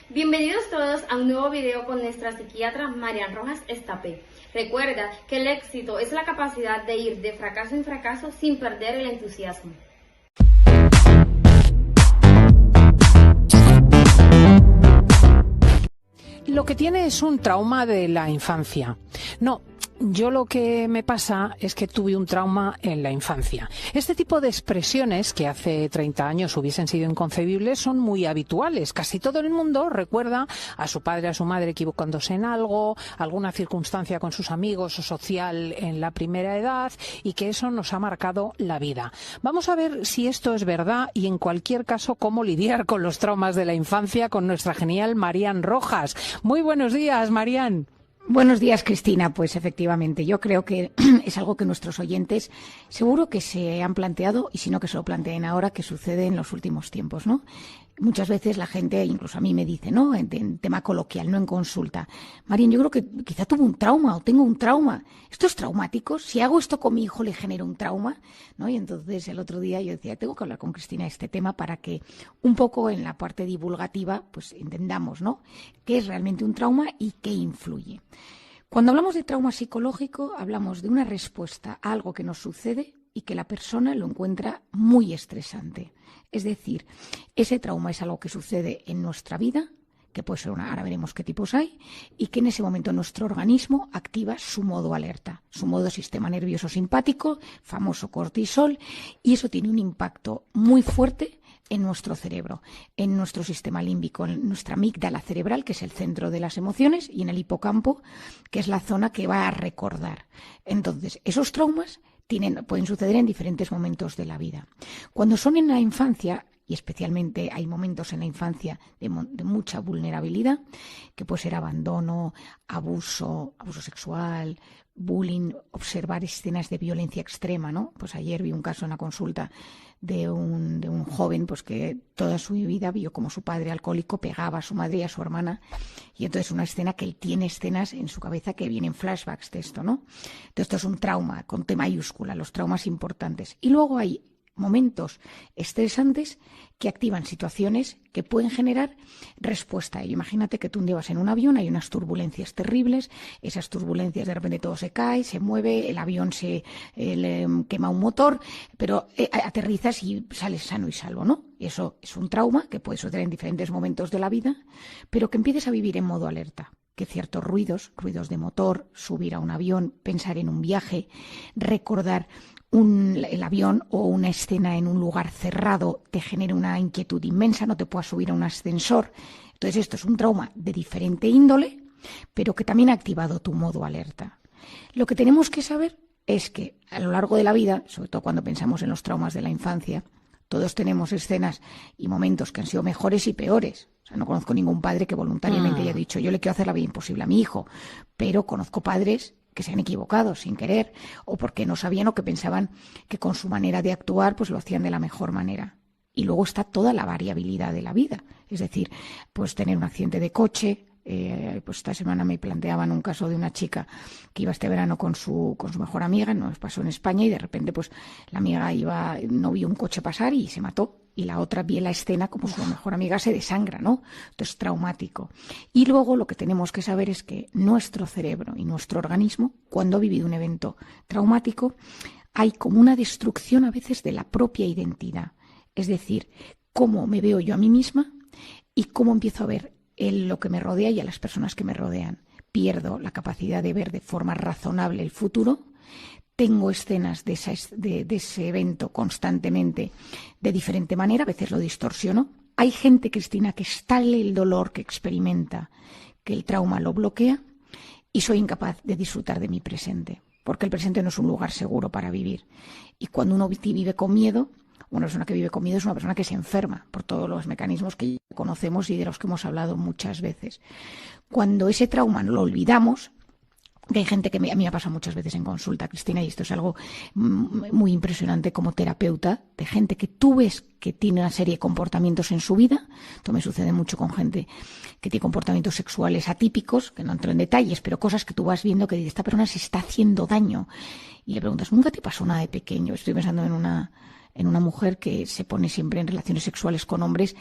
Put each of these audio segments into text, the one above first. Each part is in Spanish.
Bienvenidos todos a un nuevo video con nuestra psiquiatra Marian Rojas Estapé. Recuerda que el éxito es la capacidad de ir de fracaso en fracaso sin perder el entusiasmo. Lo que tiene es un trauma de la infancia. No, yo lo que me pasa es que tuve un trauma en la infancia. Este tipo de expresiones que hace 30 años hubiesen sido inconcebibles son muy habituales. Casi todo el mundo recuerda a su padre, a su madre equivocándose en algo, alguna circunstancia con sus amigos o social en la primera edad, y que eso nos ha marcado la vida. Vamos a ver si esto es verdad y, en cualquier caso, cómo lidiar con los traumas de la infancia con nuestra genial Marian Rojas. Muy buenos días, Marian. Buenos días, Cristina. Pues efectivamente, yo creo que es algo que nuestros oyentes seguro que se han planteado, y si no que se lo planteen ahora, que sucede en los últimos tiempos, ¿no? Muchas veces la gente, incluso a mí me dice, ¿no?, en tema coloquial, no en consulta: Marian, yo creo que quizá tuve un trauma o tengo un trauma. ¿Esto es traumático? Si hago esto con mi hijo, ¿le genero un trauma? ¿No? Y entonces el otro día yo decía, tengo que hablar con Cristina de este tema para que un poco en la parte divulgativa pues entendamos, ¿no?, qué es realmente un trauma y qué influye. Cuando hablamos de trauma psicológico, hablamos de una respuesta a algo que nos sucede y que la persona lo encuentra muy estresante. Es decir, ese trauma es algo que sucede en nuestra vida, que puede ser ahora veremos qué tipos hay, y que en ese momento nuestro organismo activa su modo alerta, su modo sistema nervioso simpático, famoso cortisol, y eso tiene un impacto muy fuerte en nuestro cerebro, en nuestro sistema límbico, en nuestra amígdala cerebral, que es el centro de las emociones, y en el hipocampo, que es la zona que va a recordar. Entonces, esos traumas pueden suceder en diferentes momentos de la vida. Cuando son en la infancia, y especialmente hay momentos en la infancia de mucha vulnerabilidad, que puede ser abandono, abuso sexual, bullying, observar escenas de violencia extrema, ¿no? Pues ayer vi un caso en la consulta de un joven pues que toda su vida vio como su padre alcohólico pegaba a su madre y a su hermana, y entonces una escena que él tiene escenas en su cabeza que vienen flashbacks de esto, ¿no? Entonces esto es un trauma con T mayúscula, los traumas importantes. Y luego hay momentos estresantes que activan situaciones que pueden generar respuesta a ello. Imagínate que tú un día vas en un avión, hay unas turbulencias terribles, esas turbulencias de repente todo se cae, se mueve, el avión se le quema un motor, pero aterrizas y sales sano y salvo, ¿no? Y eso es un trauma que puede suceder en diferentes momentos de la vida, pero que empieces a vivir en modo alerta. Que ciertos ruidos de motor, subir a un avión, pensar en un viaje, recordar el avión o una escena en un lugar cerrado te genera una inquietud inmensa, no te puedas subir a un ascensor. Entonces esto es un trauma de diferente índole, pero que también ha activado tu modo alerta. Lo que tenemos que saber es que a lo largo de la vida, sobre todo cuando pensamos en los traumas de la infancia, todos tenemos escenas y momentos que han sido mejores y peores. O sea, no conozco ningún padre que voluntariamente haya dicho, yo le quiero hacer la vida imposible a mi hijo, pero conozco padres que se han equivocado sin querer, o porque no sabían o que pensaban que con su manera de actuar pues lo hacían de la mejor manera. Y luego está toda la variabilidad de la vida. Es decir, pues tener un accidente de coche. Pues esta semana me planteaban un caso de una chica que iba este verano con su mejor amiga, nos pasó en España, y de repente pues la amiga no vio un coche pasar y se mató, y la otra vio la escena como su mejor amiga se desangra, ¿no? Esto es traumático. Y luego lo que tenemos que saber es que nuestro cerebro y nuestro organismo, cuando ha vivido un evento traumático, hay como una destrucción a veces de la propia identidad. Es decir, cómo me veo yo a mí misma y cómo empiezo a ver lo que me rodea y a las personas que me rodean. Pierdo la capacidad de ver de forma razonable el futuro. Tengo escenas de ese evento constantemente de diferente manera, a veces lo distorsiono. Hay gente, Cristina, que es tal el dolor que experimenta que el trauma lo bloquea, y soy incapaz de disfrutar de mi presente, porque el presente no es un lugar seguro para vivir. Y cuando uno vive con miedo, una persona que vive con miedo es una persona que se enferma por todos los mecanismos que conocemos y de los que hemos hablado muchas veces. Cuando ese trauma lo olvidamos, que hay gente que a mí me ha pasado muchas veces en consulta, Cristina, y esto es algo muy impresionante como terapeuta, de gente que tú ves que tiene una serie de comportamientos en su vida. Esto me sucede mucho con gente que tiene comportamientos sexuales atípicos, que no entro en detalles, pero cosas que tú vas viendo que dices, esta persona se está haciendo daño. Y le preguntas, ¿nunca te pasó nada de pequeño? Estoy pensando en en una mujer que se pone siempre en relaciones sexuales con hombres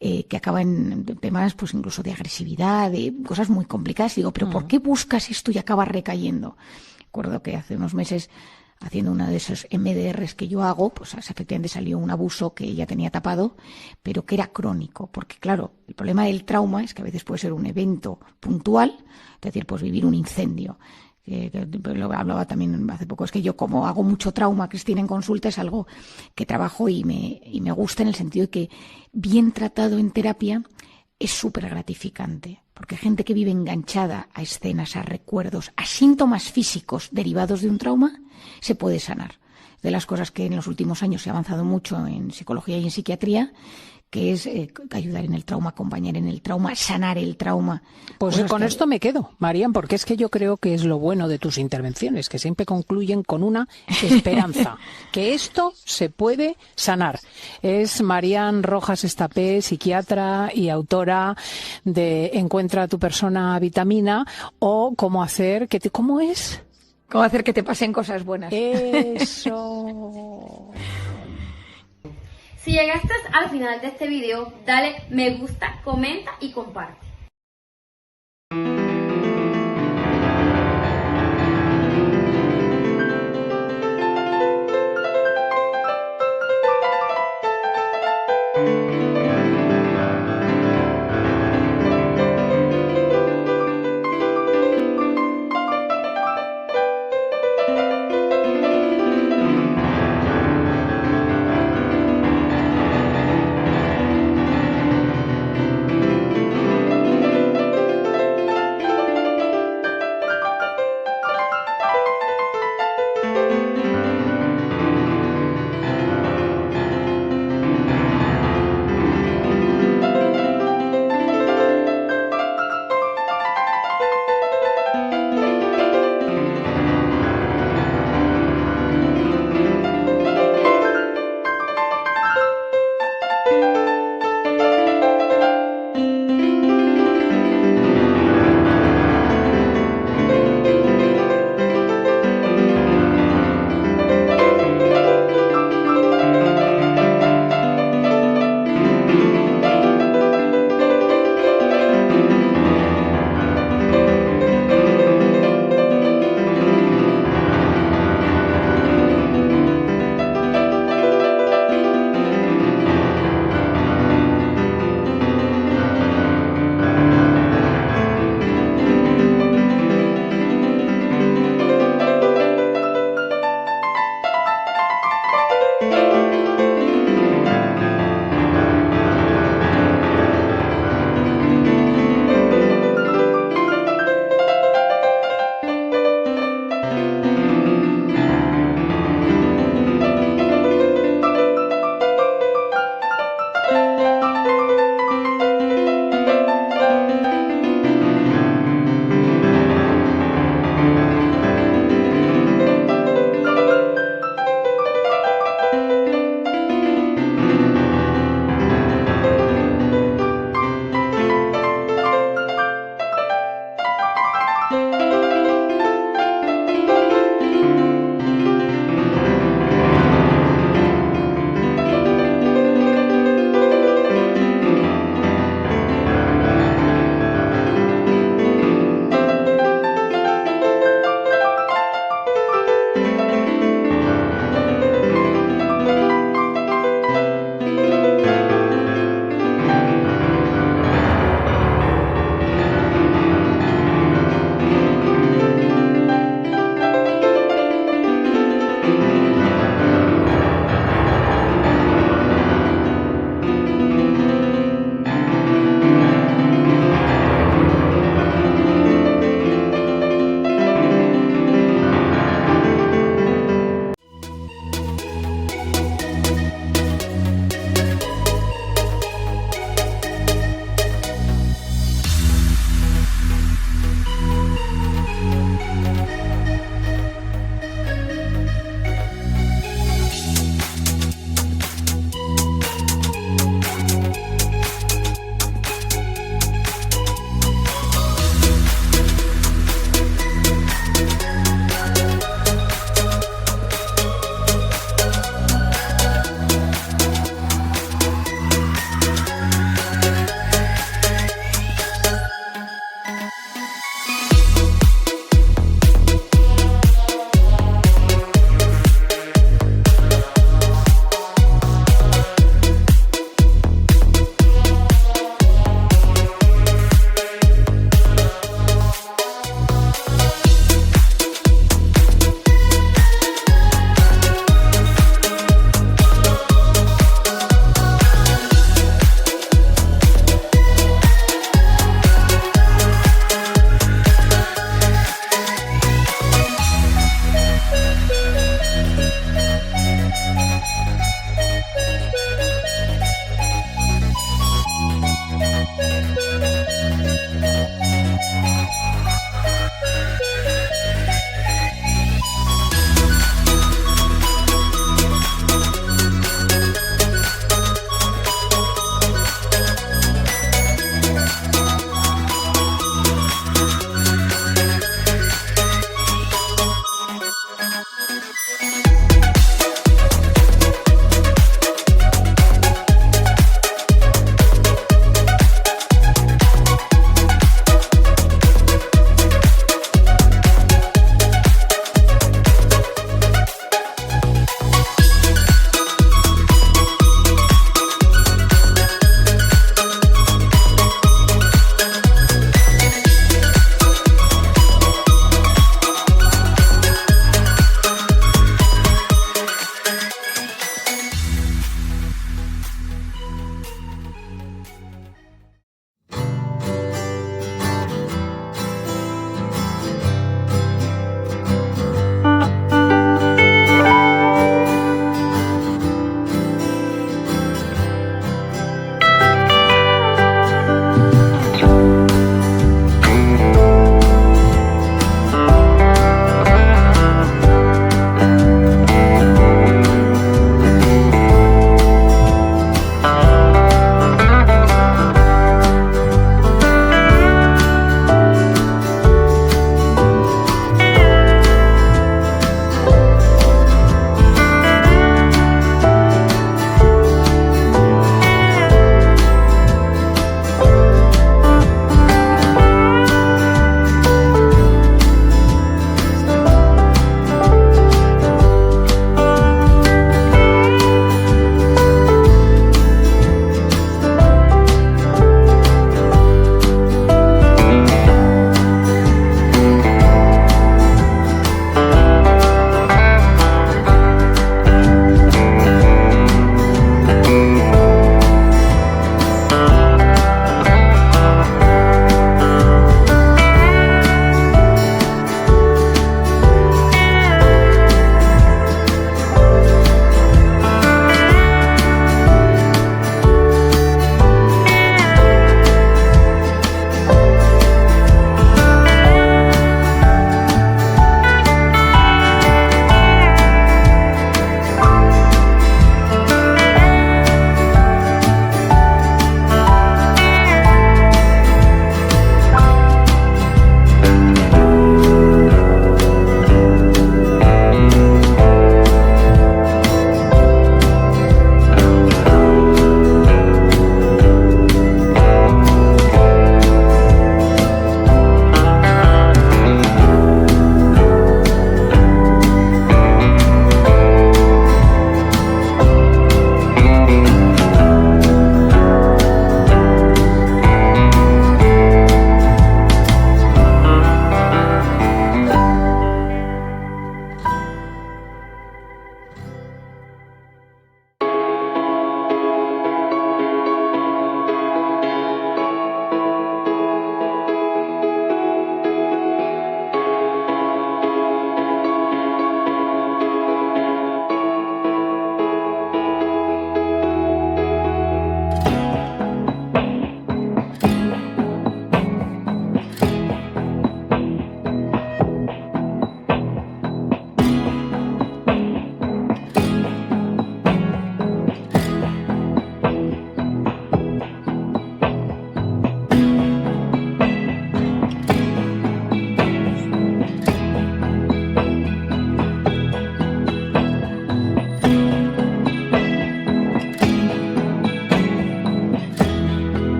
que acaban en temas pues incluso de agresividad, de cosas muy complicadas. Digo, ¿pero por qué buscas esto y acabas recayendo? Recuerdo que hace unos meses, haciendo una de esos MDRs que yo hago, pues efectivamente salió un abuso que ella tenía tapado, pero que era crónico. Porque claro, el problema del trauma es que a veces puede ser un evento puntual, es decir, pues vivir un incendio. Lo hablaba también hace poco, es que yo como hago mucho trauma, Cristina, en consulta, es algo que trabajo y me gusta en el sentido de que bien tratado en terapia es súper gratificante, porque gente que vive enganchada a escenas, a recuerdos, a síntomas físicos derivados de un trauma, se puede sanar. De las cosas que en los últimos años se ha avanzado mucho en psicología y en psiquiatría, que es ayudar en el trauma, acompañar en el trauma, sanar el trauma. Pues con esto me quedo, Marian, porque es que yo creo que es lo bueno de tus intervenciones, que siempre concluyen con una esperanza, que esto se puede sanar. Es Marian Rojas Estapé, psiquiatra y autora de Encuentra tu persona vitamina, o Cómo hacer que te... ¿Cómo es? ¿Cómo hacer que te pasen cosas buenas? Eso... Si llegaste al final de este video, dale me gusta, comenta y comparte.